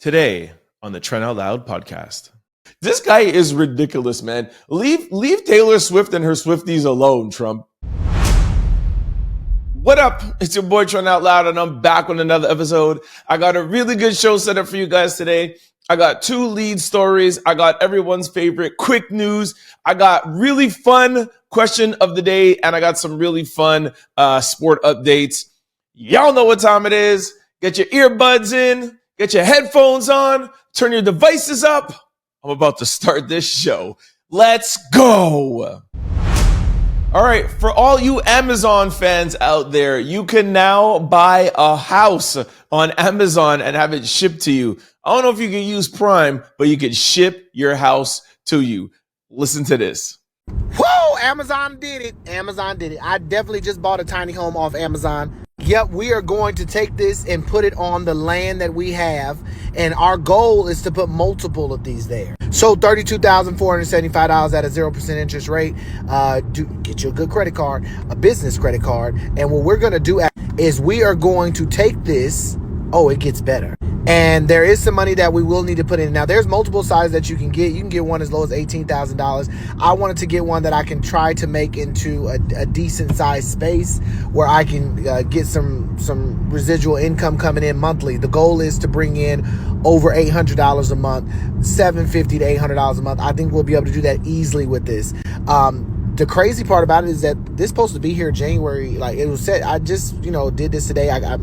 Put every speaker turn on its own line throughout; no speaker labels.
Today on the Trent Out Loud Podcast. This guy is ridiculous, man. Leave Taylor Swift and her Swifties alone, Trump. What up? It's your boy Trent Out Loud, and I'm back with another episode. I got a really good show set up for you guys today. I got 2 lead stories. I got everyone's favorite quick news. I got really fun question of the day, and I got some really fun sport updates. Y'all know what time it is. Get your earbuds in, get your headphones on, turn your devices up. I'm about to start this show. Let's go. All right, for all you Amazon fans out there, you can now buy a house on Amazon and have it shipped to you. I don't know if you can use Prime, but you can ship your house to you. Listen to this.
Whoa, Amazon did it. Amazon did it. I definitely just bought a tiny home off Amazon. Yep, we are going to take this and put it on the land that we have. And our goal is to put multiple of these there. So $32,475 at a 0% interest rate. Get you a good credit card, a business credit card. And what we're going to do is we are going to take this. Oh, it gets better. And there is some money that we will need to put in. Now, there's multiple sizes that you can get. You can get one as low as $18,000. I wanted to get one that I can try to make into a decent sized space where I can get some residual income coming in monthly. The goal is to bring in over $800 a month, $750 to $800 a month. I think we'll be able to do that easily with this. The crazy part about it is that this is supposed to be here January. Like it was set. I just, did this today. I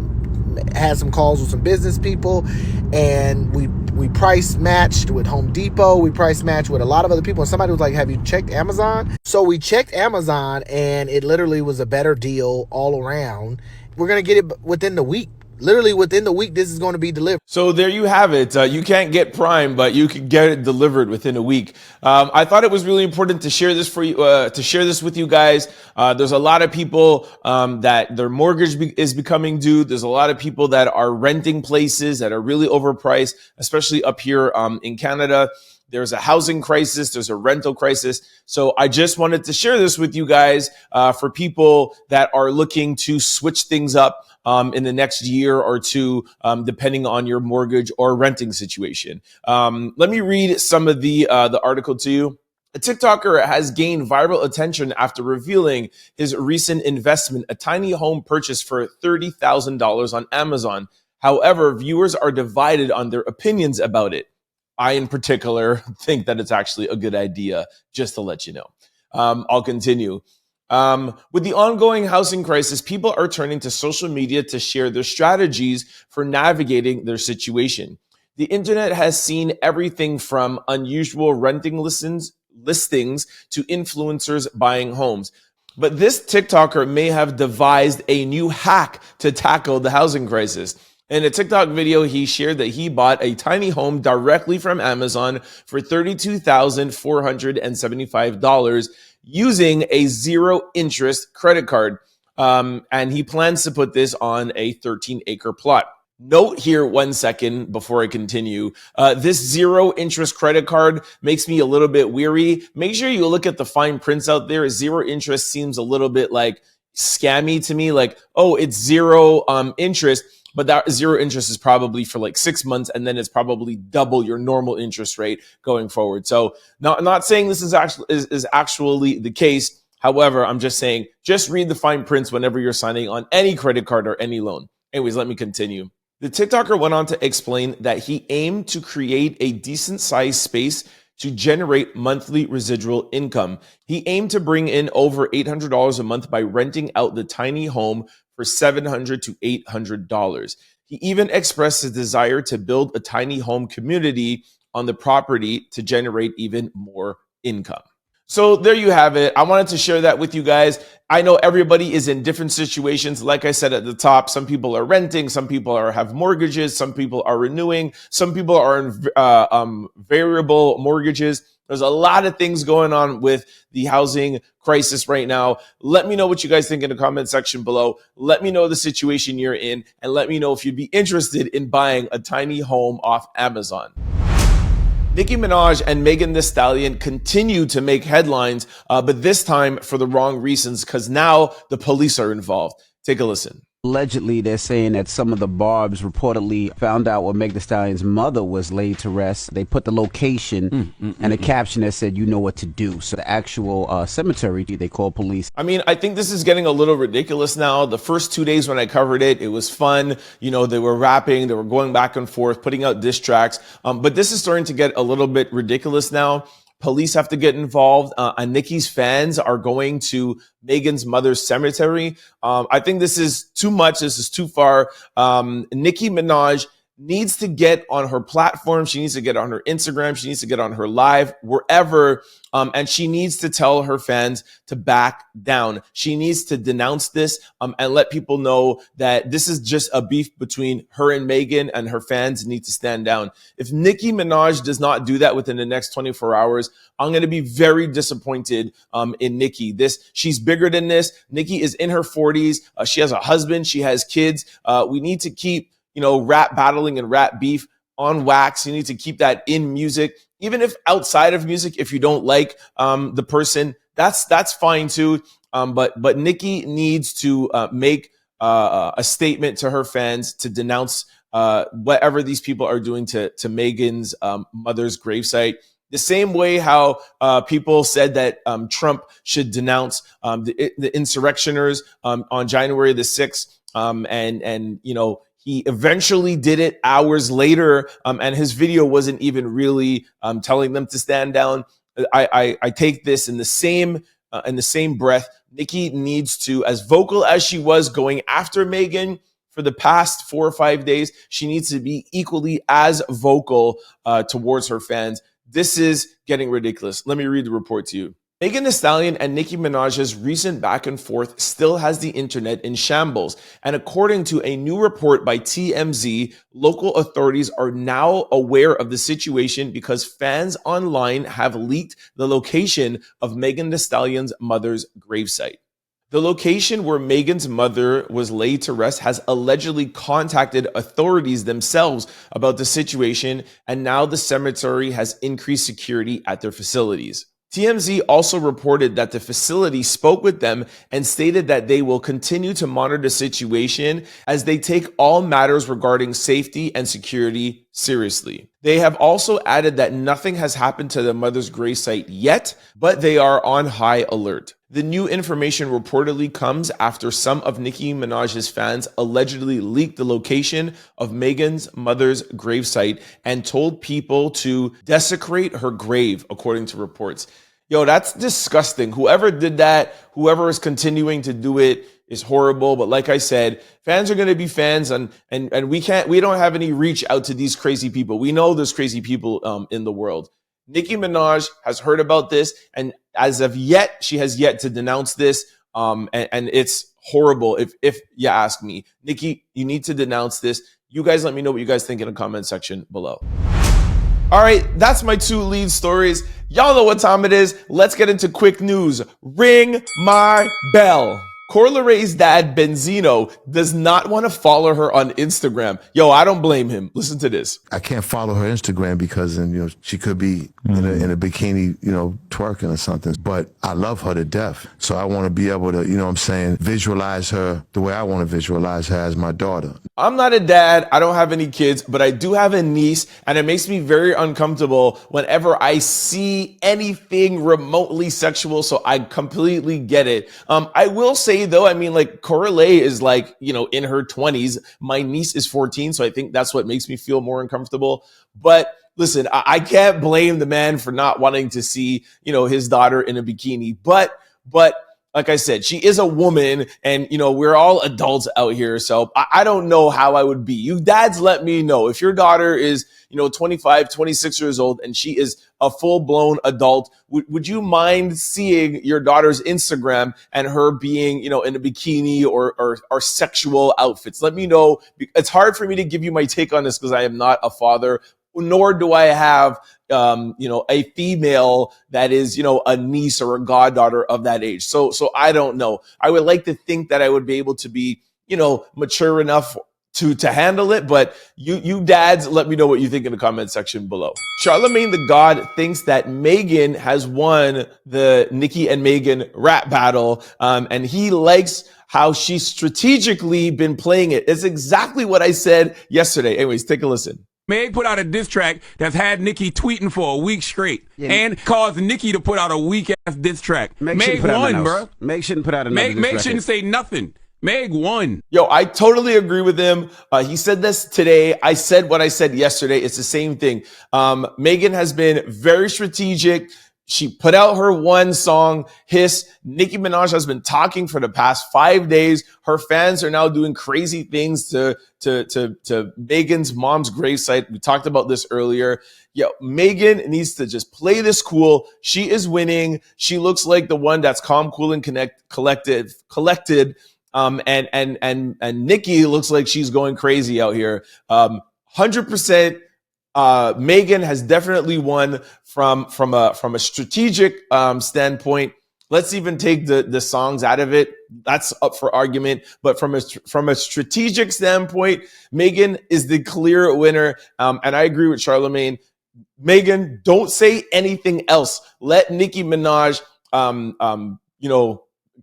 had some calls with some business people, and we price matched with Home Depot. We price matched with a lot of other people. And somebody was like, have you checked Amazon? So we checked Amazon, and it literally was a better deal all around. We're going to get it within the week. Literally within the week, this is going to be delivered.
So there you have it. You can't get Prime, but you can get it delivered within a week. I thought it was really important to share this for you, to share this with you guys. There's a lot of people that their mortgage is becoming due. There's a lot of people that are renting places that are really overpriced, especially up here in Canada. There's a housing crisis. There's a rental crisis. So I just wanted to share this with you guys for people that are looking to switch things up in the next year or two, depending on your mortgage or renting situation. Let me read some of the article to you. A TikToker has gained viral attention after revealing his recent investment, a tiny home purchase for $30,000 on Amazon. However, viewers are divided on their opinions about it. I, in particular, think that it's actually a good idea, just to let you know. I'll continue. With the ongoing housing crisis, people are turning to social media to share their strategies for navigating their situation. The internet has seen everything from unusual renting listings to influencers buying homes. But this TikToker may have devised a new hack to tackle the housing crisis. In a TikTok video, he shared that he bought a tiny home directly from Amazon for $32,475 using a 0-interest credit card. And he plans to put this on a 13-acre plot. Note here 1 second before I continue. This 0-interest credit card makes me a little bit weary. Make sure you look at the fine prints out there. 0 interest seems a little bit like scammy to me. Like, oh, it's 0 interest. But that 0 interest is probably for like 6 months, and then it's probably double your normal interest rate going forward. So not saying this is actually the case. However, I'm just saying, just read the fine prints whenever you're signing on any credit card or any loan. Anyways, let me continue. The TikToker went on to explain that he aimed to create a decent sized space to generate monthly residual income. He aimed to bring in over $800 a month by renting out the tiny home for $700 to $800. He even expressed his desire to build a tiny home community on the property to generate even more income. So there you have it. I wanted to share that with you guys. I know everybody is in different situations. Like I said at the top, some people are renting, some people have mortgages, some people are renewing, some people are in variable mortgages. There's a lot of things going on with the housing crisis right now. Let me know what you guys think in the comment section below. Let me know the situation you're in, and let me know if you'd be interested in buying a tiny home off Amazon. Nicki Minaj and Megan Thee Stallion continue to make headlines, but this time for the wrong reasons, because now the police are involved. Take a listen.
Allegedly, they're saying that some of the Barbs reportedly found out where Meg Thee Stallion's mother was laid to rest. They put the location and a caption that said, "You know what to do." So the actual cemetery, they called police.
I mean, I think this is getting a little ridiculous now. The first 2 days when I covered it, it was fun. You know, they were rapping, they were going back and forth, putting out diss tracks. But this is starting to get a little bit ridiculous now. Police have to get involved. And Nicki's fans are going to Megan's mother's cemetery. I think this is too much. This is too far. Nicki Minaj needs to get on her platform. She needs to get on her Instagram. She needs to get on her live, wherever. And she needs to tell her fans to back down. She needs to denounce this and let people know that this is just a beef between her and Megan, and her fans need to stand down. If Nicki Minaj does not do that within the next 24 hours, I'm going to be very disappointed in Nicki. She's bigger than this. Nicki is in her 40s. She has a husband. She has kids. We need to keep rap battling and rap beef on wax. You need to keep that in music. Even if outside of music, if you don't like the person, that's fine too. But Nicki needs to make a statement to her fans to denounce whatever these people are doing to Megan's mother's gravesite. The same way how people said that Trump should denounce the insurrectioners on January the 6th. And he eventually did it hours later, and his video wasn't even really telling them to stand down. I take this in the same breath. Nicki needs to, as vocal as she was going after Megan for the past 4 or 5 days, she needs to be equally as vocal towards her fans. This is getting ridiculous. Let me read the report to you. Megan Thee Stallion and Nicki Minaj's recent back and forth still has the internet in shambles. And according to a new report by TMZ, local authorities are now aware of the situation because fans online have leaked the location of Megan Thee Stallion's mother's gravesite. The location where Megan's mother was laid to rest has allegedly contacted authorities themselves about the situation, and now the cemetery has increased security at their facilities. TMZ also reported that the facility spoke with them and stated that they will continue to monitor the situation as they take all matters regarding safety and security seriously. They have also added that nothing has happened to the mother's gravesite yet, but they are on high alert. The new information reportedly comes after some of Nicki Minaj's fans allegedly leaked the location of Megan's mother's gravesite and told people to desecrate her grave, according to reports. Yo, that's disgusting. Whoever did that, whoever is continuing to do it, is horrible. But like I said, fans are going to be fans, and we don't have any reach out to these crazy people. We know there's crazy people in the world. Nicki Minaj has heard about this, and as of yet, she has yet to denounce this. And it's horrible if you ask me. Nicki, you need to denounce this. You guys let me know what you guys think in the comment section below. All right, that's my 2 lead stories. Y'all know what time it is. Let's get into quick news. Ring my bell. Coi Leray's dad, Benzion, does not want to follow her on Instagram. Yo, I don't blame him. Listen to this.
I can't follow her Instagram because she could be in a bikini, twerking or something. But I love her to death. So I want to be able to, visualize her the way I want to visualize her as my daughter.
I'm not a dad. I don't have any kids, but I do have a niece, and it makes me very uncomfortable whenever I see anything remotely sexual. So I completely get it. I will say though, Coi Leray is in her 20s. My niece is 14, so I think that's what makes me feel more uncomfortable. But listen, I can't blame the man for not wanting to see, his daughter in a bikini. But like I said, she is a woman, and, we're all adults out here. So I don't know how I would be. You dads, let me know. If your daughter is, 25, 26 years old, and she is a full-blown adult, would you mind seeing your daughter's Instagram and her being, in a bikini or sexual outfits? Let me know. It's hard for me to give you my take on this because I am not a father, nor do I have, a female that is, a niece or a goddaughter of that age. So I don't know. I would like to think that I would be able to be, mature enough to handle it, but you dads, let me know what you think in the comment section below. Charlamagne the God thinks that Megan has won the Nicki and Megan rap battle, and he likes how she's strategically been playing it. It's exactly what I said yesterday. Anyways, take a listen.
Meg put out a diss track that's had Nicki tweeting for a week straight and caused Nicki to put out a weak-ass diss track. Meg won, bro.
Meg shouldn't put out another
Meg shouldn't say nothing. Meg won.
Yo, I totally agree with him. He said this today. I said what I said yesterday. It's the same thing. Megan has been very strategic. She put out her one song, Hiss. Nicki Minaj has been talking for the past 5 days. Her fans are now doing crazy things to Megan's mom's gravesite. We talked about this earlier. Yo, Megan needs to just play this cool. She is winning. She looks like the one that's calm, cool, and collected. And Nicki looks like she's going crazy out here. 100%. Megan has definitely won from a strategic standpoint. Let's even take the songs out of it. That's up for argument. But from a strategic standpoint, Megan is the clear winner. And I agree with Charlamagne. Megan, don't say anything else. Let Nicki Minaj,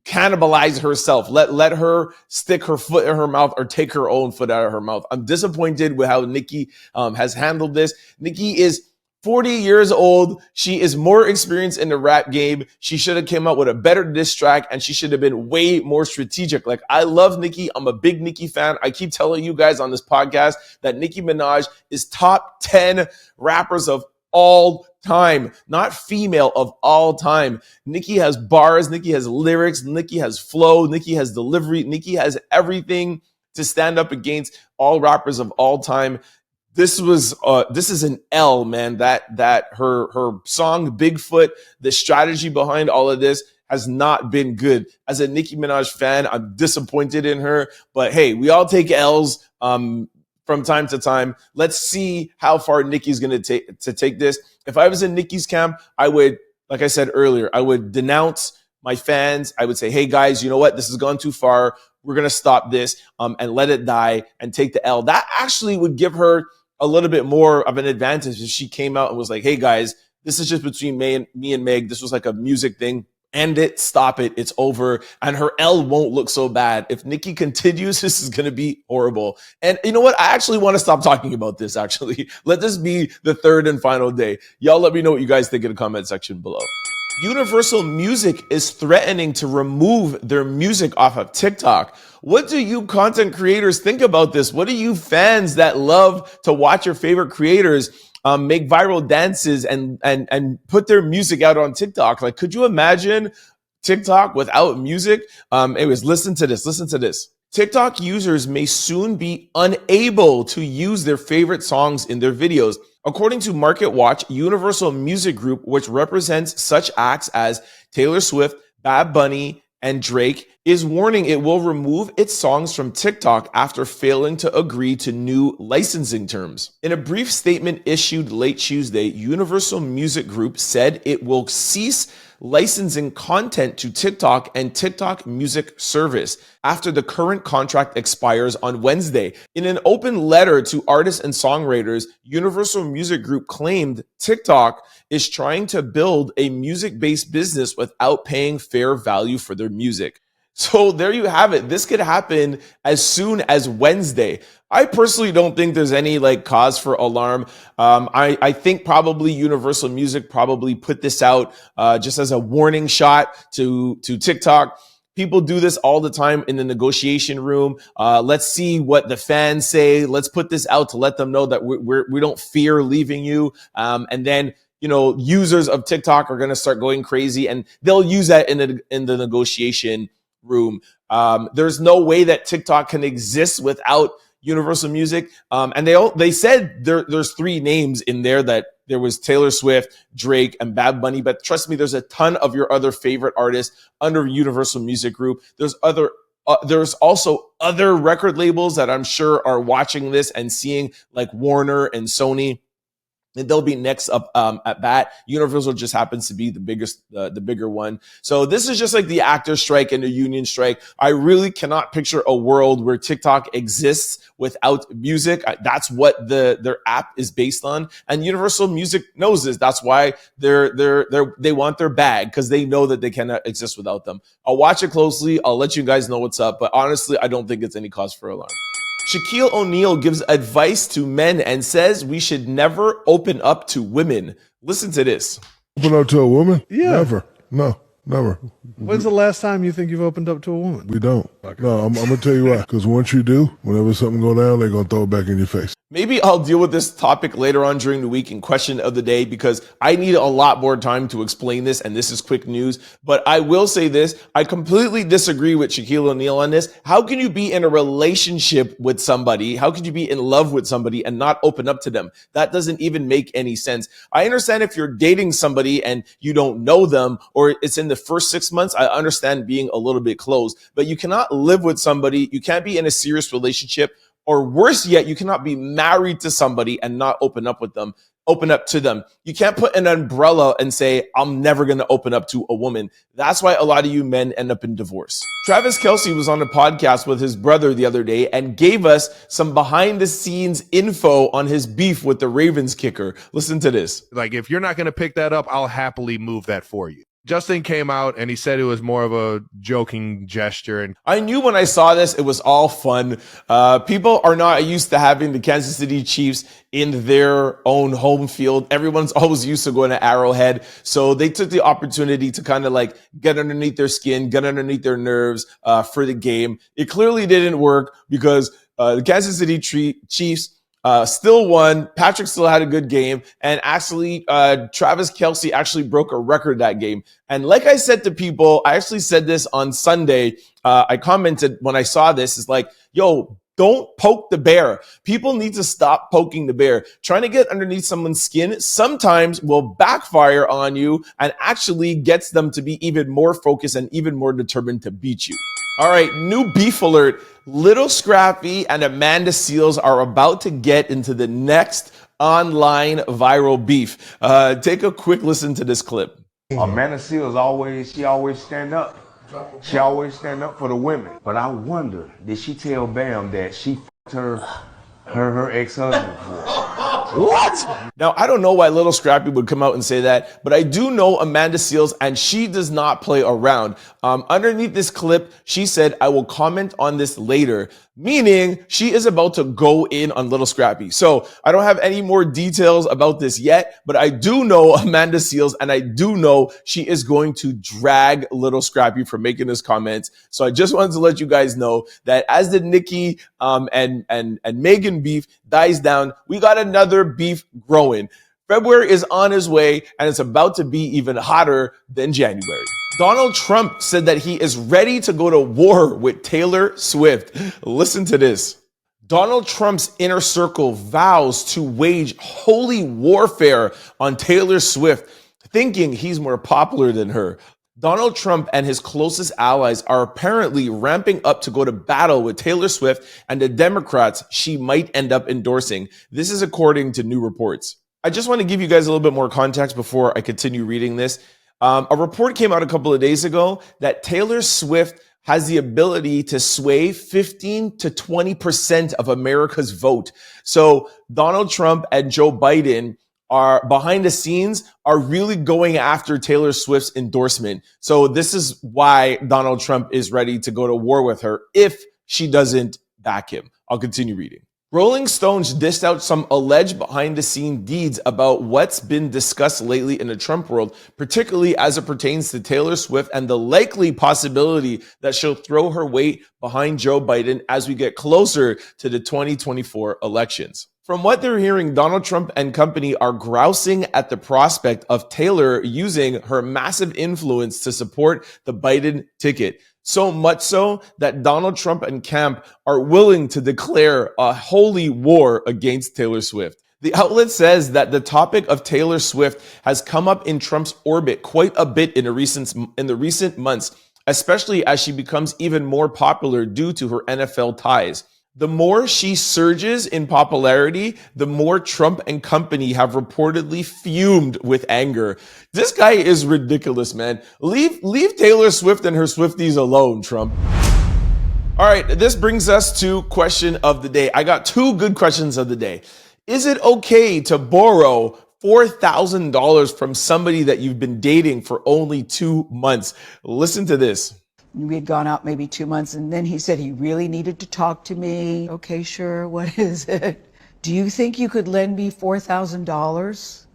cannibalize herself. Let her stick her foot in her mouth or take her own foot out of her mouth. I'm disappointed with how Nicki has handled this. Nicki is 40 years old. She is more experienced in the rap game. She should have came out with a better diss track, and she should have been way more strategic. Like, I love Nicki. I'm a big Nicki fan. I keep telling you guys on this podcast that Nicki Minaj is top 10 rappers of all time, not female, of all time. Nicki has bars, Nicki has lyrics, Nicki has flow, Nicki has delivery, Nicki has everything to stand up against all rappers of all time. This is an L, man. That her song Bigfoot, the strategy behind all of this has not been good. As a Nicki Minaj fan, I'm disappointed in her, but hey, we all take L's from time to time. Let's see how far Nicki's going to take this. If I was in Nicki's camp, I would, like I said earlier, I would denounce my fans. I would say, hey guys, you know what? This has gone too far. We're going to stop this and let it die and take the L. That actually would give her a little bit more of an advantage if she came out and was like, hey guys, this is just between me and Meg. This was like a music thing. End it, stop it, it's over. And her L won't look so bad. If Nicki continues, this is going to be horrible. And you know what? I actually want to stop talking about this, actually. Let this be the third and final day. Y'all let me know what you guys think in the comment section below. Universal Music is threatening to remove their music off of TikTok. What do you content creators think about this? What do you fans that love to watch your favorite creators make viral dances and put their music out on TikTok? Like, could you imagine TikTok without music? Anyways, listen to this. TikTok users may soon be unable to use their favorite songs in their videos. According to Market Watch, Universal Music Group, which represents such acts as Taylor Swift, Bad Bunny, and Drake, is warning it will remove its songs from TikTok after failing to agree to new licensing terms. In a brief statement issued late Tuesday, Universal Music Group said it will cease licensing content to TikTok and TikTok Music Service after the current contract expires on Wednesday. In an open letter to artists and songwriters, Universal Music Group claimed TikTok is trying to build a music-based business without paying fair value for their music. So there you have it. This could happen as soon as Wednesday. I personally don't think there's any cause for alarm. I think probably Universal Music probably put this out just as a warning shot to TikTok. People do this all the time in the negotiation room. Let's see what the fans say. Let's put this out to let them know that we don't fear leaving you. And then, users of TikTok are going to start going crazy, and they'll use that in the negotiation room. There's no way that TikTok can exist without Universal Music. And they said there's three names in there, that there was Taylor Swift, Drake, and Bad Bunny. But trust me, there's a ton of your other favorite artists under Universal Music Group. There's also other record labels that I'm sure are watching this and seeing, like Warner and Sony. They'll be next up at bat. Universal just happens to be the bigger one. So this is just like the actor strike and the union strike. I really cannot picture a world where TikTok exists without music. That's what their app is based on, and Universal Music knows this. That's why they want their bag, because they know that they cannot exist without them. I'll watch it closely. I'll let you guys know what's up, but honestly, I don't think it's any cause for alarm. Shaquille O'Neal gives advice to men and says we should never open up to women. Listen to this.
Open up to a woman?
Yeah.
Never. No, never.
When's the last time you think you've opened up to a woman?
We don't. No, I'm going to tell you why. Because once you do, whenever something go down, they're going to throw it back in your face.
Maybe I'll deal with this topic later on during the week in question of the day, because I need a lot more time to explain this, and this is quick news. But I will say this. I completely disagree with Shaquille O'Neal on this. How can you be in a relationship with somebody? How could you be in love with somebody and not open up to them? That doesn't even make any sense. I understand if you're dating somebody and you don't know them, or it's in the first 6 months, I understand being a little bit closed. But you cannot live with somebody. You can't be in a serious relationship. Or worse yet, you cannot be married to somebody and not open up to them. You can't put an umbrella and say, I'm never going to open up to a woman. That's why a lot of you men end up in divorce. Travis Kelce was on a podcast with his brother the other day and gave us some behind the scenes info on his beef with the Ravens kicker. Listen to this.
Like, if you're not going to pick that up, I'll happily move that for you. Justin came out and he said it was more of a joking gesture. And
I knew when I saw this, it was all fun. People are not used to having the Kansas City Chiefs in their own home field. Everyone's always used to going to Arrowhead. So they took the opportunity to kind of like get underneath their skin, get underneath their nerves for the game. It clearly didn't work because the Kansas City Chiefs still won. Patrick still had a good game. And actually, Travis Kelce actually broke a record that game. And like I said to people, I actually said this on Sunday. I commented when I saw this, is like, yo, don't poke the bear. People need to stop poking the bear. Trying to get underneath someone's skin sometimes will backfire on you and actually gets them to be even more focused and even more determined to beat you. All right, new beef alert. Lil Scrappy and Amanda Seales are about to get into the next online viral beef. Take a quick listen to this clip.
Amanda Seales always stand up. She always stand up for the women. But I wonder, did she tell Bam that she f***ed her ex-husband for?
What? Now, I don't know why Lil Scrappy would come out and say that, but I do know Amanda Seales, and she does not play around. Underneath this clip, she said, I will comment on this later, meaning she is about to go in on Lil Scrappy. So I don't have any more details about this yet, but I do know Amanda Seales, and I do know she is going to drag Lil Scrappy for making this comment. So I just wanted to let you guys know that as the Nicki and Megan beef dies down, we got another beef growing. February is on his way, and it's about to be even hotter than January. Donald Trump said that he is ready to go to war with Taylor Swift. Listen to this. Donald Trump's inner circle vows to wage holy warfare on Taylor Swift, thinking he's more popular than her. Donald Trump and his closest allies are apparently ramping up to go to battle with Taylor Swift and the Democrats she might end up endorsing. This is according to new reports. I just want to give you guys a little bit more context before I continue reading this. A report came out a couple of days ago that Taylor Swift has the ability to sway 15 to 20% of America's vote. So Donald Trump and Joe Biden are behind the scenes are really going after Taylor Swift's endorsement. So this is why Donald Trump is ready to go to war with her if she doesn't back him. I'll continue reading. Rolling Stones dished out some alleged behind-the-scene deeds about what's been discussed lately in the Trump world, particularly as it pertains to Taylor Swift and the likely possibility that she'll throw her weight behind Joe Biden as we get closer to the 2024 elections. From what they're hearing, Donald Trump and company are grousing at the prospect of Taylor using her massive influence to support the Biden ticket. So much so that Donald Trump and camp are willing to declare a holy war against Taylor Swift. The outlet says that the topic of Taylor Swift has come up in Trump's orbit quite a bit in the recent months, especially as she becomes even more popular due to her NFL ties. The more she surges in popularity, the more Trump and company have reportedly fumed with anger. This guy is ridiculous, man. Leave Taylor Swift and her Swifties alone, Trump. All right, this brings us to question of the day. I got two good questions of the day. Is it okay to borrow $4,000 from somebody that you've been dating for only 2 months? Listen to this.
We had gone out maybe 2 months, and then he said he really needed to talk to me. Okay, sure. What is it? Do you think you could lend me $4,000?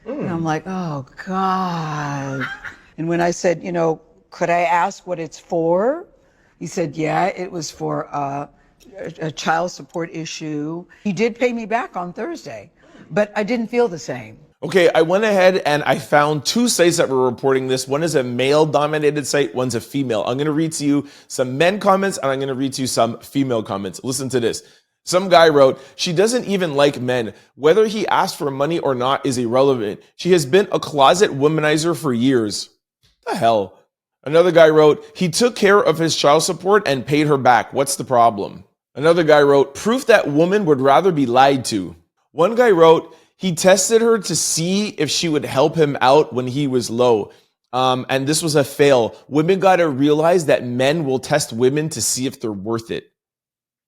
And I'm like, oh, God. And when I said, could I ask what it's for? He said, yeah, it was for a child support issue. He did pay me back on Thursday, but I didn't feel the same.
Okay, I went ahead and I found two sites that were reporting this. One is a male-dominated site, one's a female. I'm going to read to you some men comments, and I'm going to read to you some female comments. Listen to this. Some guy wrote, she doesn't even like men. Whether he asked for money or not is irrelevant. She has been a closet womanizer for years. What the hell? Another guy wrote, he took care of his child support and paid her back. What's the problem? Another guy wrote, proof that woman would rather be lied to. One guy wrote, he tested her to see if she would help him out when he was low. And this was a fail. Women got to realize that men will test women to see if they're worth it.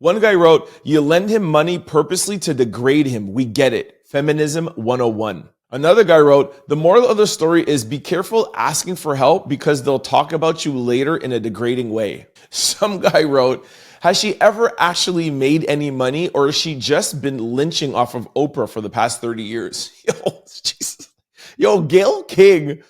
One guy wrote, you lend him money purposely to degrade him. We get it. Feminism 101. Another guy wrote, the moral of the story is be careful asking for help because they'll talk about you later in a degrading way. Some guy wrote, has she ever actually made any money, or has she just been lynching off of Oprah for the past 30 years? Yo, Jesus. Yo, Gayle King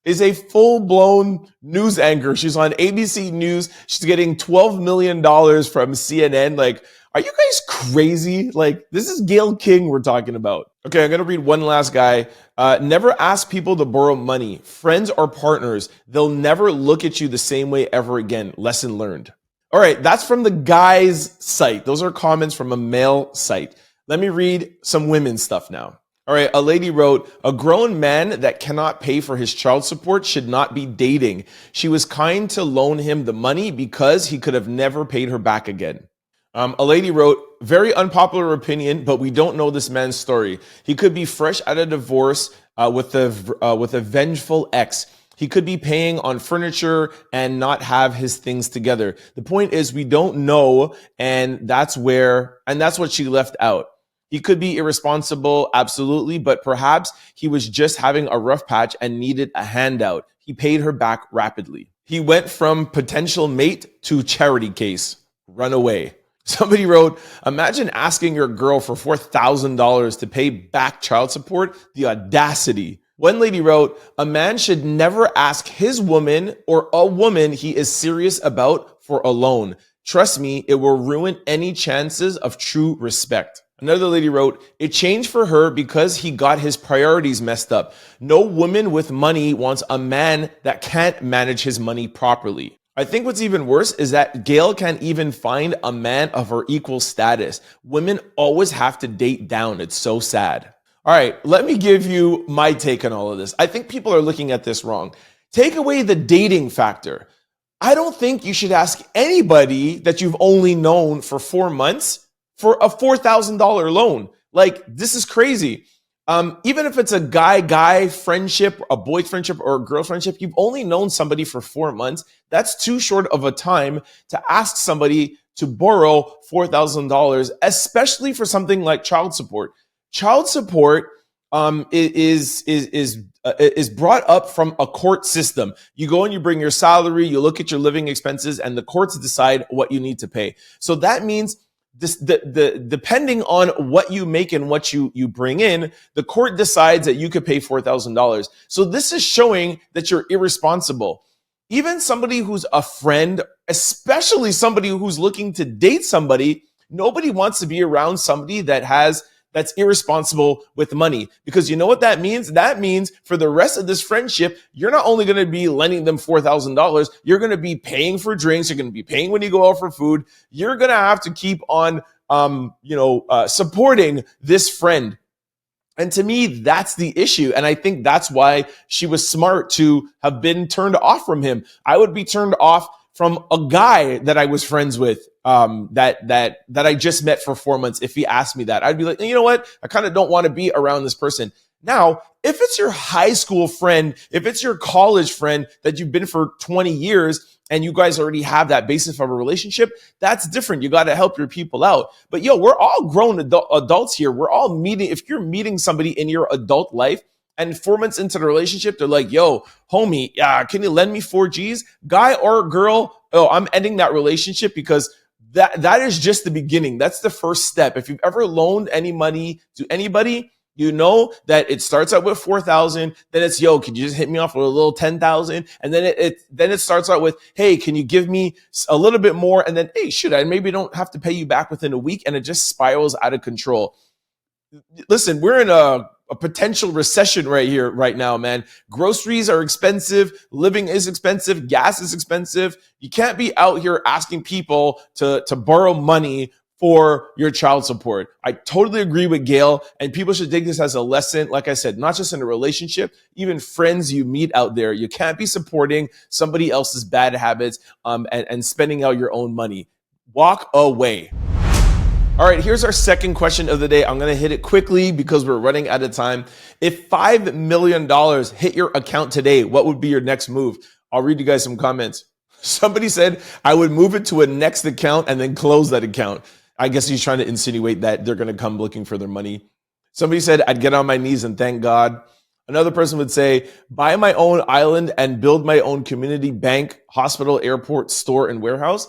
is a full-blown news anchor. She's on ABC News. She's getting $12 million from CNN. Like, are you guys crazy? Like, this is Gayle King we're talking about. Okay, I'm going to read one last guy. Never ask people to borrow money. Friends or partners, they'll never look at you the same way ever again. Lesson learned. All right, that's from the guy's site. Those are comments from a male site. Let me read some women's stuff now. All right, a lady wrote, a grown man that cannot pay for his child support should not be dating. She was kind to loan him the money because he could have never paid her back again. A lady wrote, very unpopular opinion, but we don't know this man's story. He could be fresh out of divorce with a vengeful ex. He could be paying on furniture and not have his things together. The point is we don't know, and that's what she left out. He could be irresponsible, absolutely, but perhaps he was just having a rough patch and needed a handout. He paid her back rapidly. He went from potential mate to charity case. Run away. Somebody wrote, imagine asking your girl for $4,000 to pay back child support. The audacity. One lady wrote, a man should never ask his woman or a woman he is serious about for a loan. Trust me, it will ruin any chances of true respect. Another lady wrote, it changed for her because he got his priorities messed up. No woman with money wants a man that can't manage his money properly. I think what's even worse is that Gayle can't even find a man of her equal status. Women always have to date down. It's so sad. All right, let me give you my take on all of this. I think people are looking at this wrong. Take away the dating factor. I don't think you should ask anybody that you've only known for 4 months for a $4,000 loan. Like, this is crazy. Even if it's a guy friendship, a boy friendship, or a girl friendship, you've only known somebody for 4 months. That's too short of a time to ask somebody to borrow $4,000, especially for something like child support. Child support is brought up from a court system. You go and you bring your salary, you look at your living expenses, and the courts decide what you need to pay. So that means depending on what you make and what you bring in, the court decides that you could pay $4,000. So this is showing that you're irresponsible. Even somebody who's a friend, especially somebody who's looking to date somebody, nobody wants to be around somebody that's irresponsible with money. Because you know what that means? That means for the rest of this friendship, you're not only going to be lending them $4,000, you're going to be paying for drinks, you're going to be paying when you go out for food. You're going to have to keep on, supporting this friend. And to me, that's the issue. And I think that's why she was smart to have been turned off from him. I would be turned off from a guy that I was friends with, that I just met for 4 months. If he asked me that, I'd be like, you know what? I kind of don't want to be around this person. Now, if it's your high school friend, if it's your college friend that you've been for 20 years, and you guys already have that basis of a relationship, that's different. You got to help your people out. But we're all grown adults here. We're all meeting. If you're meeting somebody in your adult life and 4 months into the relationship, they're like, yo, homie, can you lend me 4 G's? Guy or girl, I'm ending that relationship, because that is just the beginning. That's the first step. If you've ever loaned any money to anybody, you know that it starts out with 4,000. Then it's, yo, could you just hit me off with a little 10,000? And then it starts out with, hey, can you give me a little bit more? And then, hey, shoot, I maybe don't have to pay you back within a week. And it just spirals out of control. Listen, we're in a potential recession right now, man. Groceries are expensive. Living is expensive. Gas is expensive. You can't be out here asking people to borrow money for your child support. I totally agree with Gail, and people should take this as a lesson. Like I said, not just in a relationship, even friends you meet out there. You can't be supporting somebody else's bad habits and spending out your own money. Walk away. All right, here's our second question of the day. I'm going to hit it quickly because we're running out of time. If $5 million hit your account today, what would be your next move? I'll read you guys some comments. Somebody said, I would move it to a next account and then close that account. I guess he's trying to insinuate that they're going to come looking for their money. Somebody said, I'd get on my knees and thank God. Another person would say, buy my own island and build my own community bank, hospital, airport, store, and warehouse.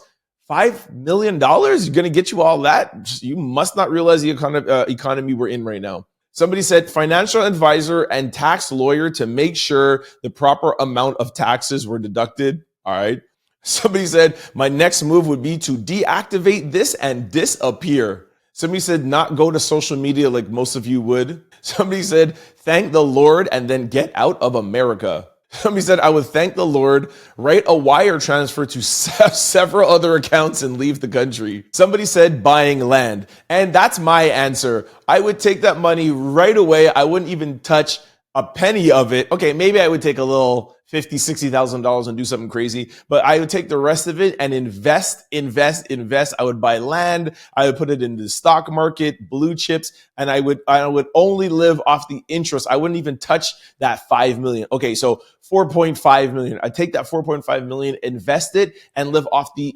$5 million? You're going to get you all that? You must not realize the economy we're in right now. Somebody said, financial advisor and tax lawyer to make sure the proper amount of taxes were deducted. All right. Somebody said, my next move would be to deactivate this and disappear. Somebody said, not go to social media like most of you would. Somebody said, thank the Lord and then get out of America. Somebody said, I would thank the Lord, write a wire transfer to several other accounts and leave the country. Somebody said buying land. And that's my answer. I would take that money right away. I wouldn't even touch a penny of it. Okay, maybe I would take a little $50,000, $60,000 and do something crazy, but I would take the rest of it and invest. I would buy land. I would put it into the stock market, blue chips, and I would only live off the interest. I wouldn't even touch that 5 million. Okay, so 4.5 million. I take that 4.5 million, invest it, and live off the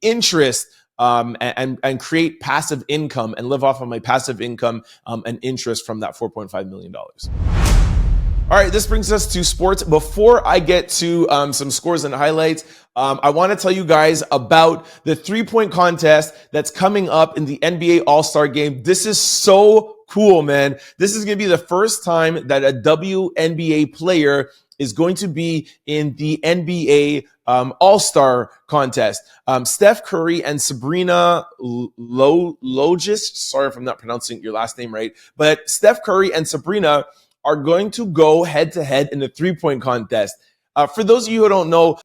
interest. And create passive income and live off of my passive income and interest from that $4.5 million. All right, this brings us to sports. Before I get to some scores and highlights, I want to tell you guys about the 3-point contest that's coming up in the NBA All-Star Game. This is so cool, man. This is going to be the first time that a WNBA player is going to be in the NBA All-Star contest. Steph Curry and Sabrina Lonescu, sorry if I'm not pronouncing your last name right, but Steph Curry and Sabrina are going to go head-to-head in the 3-point contest. For those of you who don't know,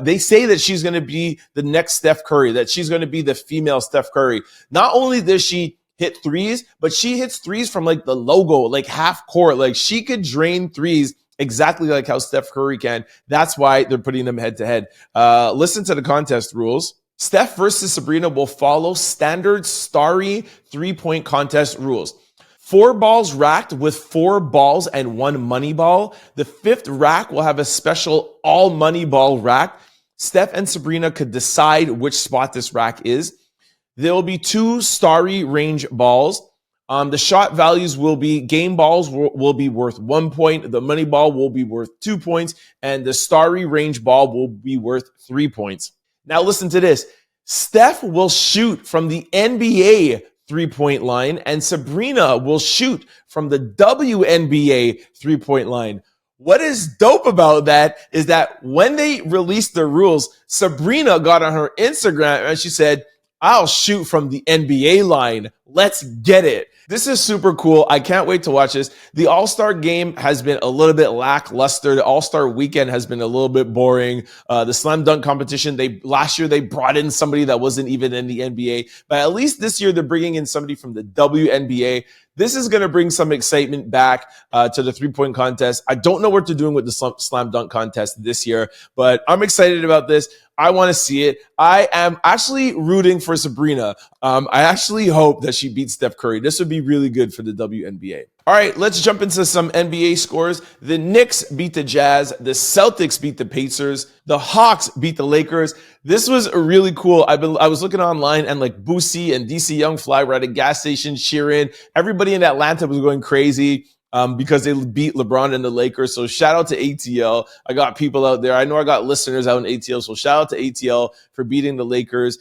they say that she's going to be the next Steph Curry, that she's going to be the female Steph Curry. Not only does she hit threes, but she hits threes from like the logo, like half court. Like she could drain threes exactly like how Steph Curry can. That's why they're putting them head-to-head. Listen to the contest rules. Steph versus Sabrina will follow standard starry 3-point contest rules. 4 balls racked with 4 balls and 1 money ball. The 5th rack will have a special all money ball rack. Steph and Sabrina could decide which spot this rack is. There will be 2 starry range balls. The shot values will be game balls will be worth 1 point. The money ball will be worth 2 points. And the starry range ball will be worth 3 points. Now listen to this. Steph will shoot from the NBA 3-point line, and Sabrina will shoot from the WNBA 3-point line. What is dope about that is that when they released the rules, Sabrina got on her Instagram and she said, I'll shoot from the NBA line. Let's get it. This is super cool. I can't wait to watch this. The All-Star game has been a little bit lackluster. The All-Star weekend has been a little bit boring. The slam dunk competition, last year they brought in somebody that wasn't even in the NBA. But at least this year they're bringing in somebody from the WNBA. This is going to bring some excitement back to the three-point contest. I don't know what they're doing with the slam dunk contest this year, but I'm excited about this. I want to see it. I am actually rooting for Sabrina. I actually hope that she beats Steph Curry. This would be really good for the WNBA. All right, let's jump into some NBA scores. The Knicks beat the Jazz. The Celtics beat the Pacers. The Hawks beat the Lakers. This was really cool. I was looking online and like Boosie and DC Young Fly were at a gas station cheering. Everybody in Atlanta was going crazy because they beat LeBron and the Lakers. So shout out to ATL. I got people out there. I know I got listeners out in ATL. So shout out to ATL for beating the Lakers.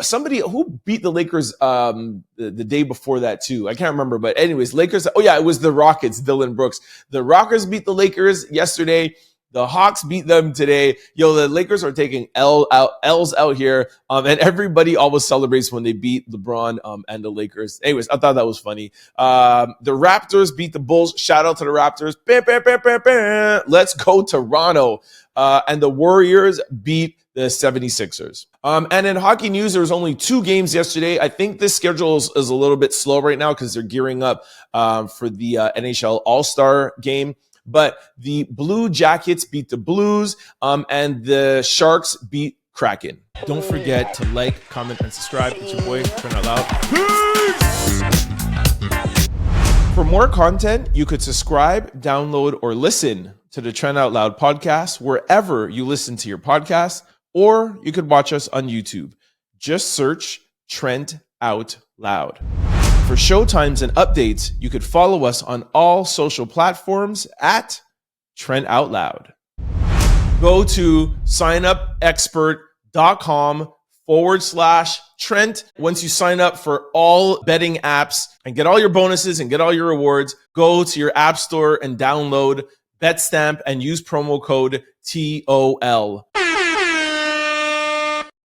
Somebody who beat the Lakers the day before that too. I can't remember, but anyways, Lakers. Oh yeah, it was the Rockets, Dylan Brooks. The Rockets beat the Lakers yesterday. The Hawks beat them today. Yo, the Lakers are taking L's out here. And everybody always celebrates when they beat LeBron and the Lakers. Anyways, I thought that was funny. The Raptors beat the Bulls. Shout out to the Raptors. Bam, bam, bam, bam, bam. Let's go Toronto. And the Warriors beat the 76ers. And in hockey news, there was only 2 games yesterday. I think this schedule is a little bit slow right now because they're gearing up for the NHL All-Star game. But the Blue Jackets beat the Blues, and the Sharks beat Kraken. Don't forget to like, comment, and subscribe. It's your boy, Trent Out Loud. Peace! For more content, you could subscribe, download, or listen to the Trent Out Loud podcast wherever you listen to your podcasts, or you could watch us on YouTube. Just search Trent Out Loud. For showtimes and updates, you could follow us on all social platforms at Trent Out Loud. Go to signupexpert.com/Trent. Once you sign up for all betting apps and get all your bonuses and get all your rewards, go to your app store and download BetStamp and use promo code TOL.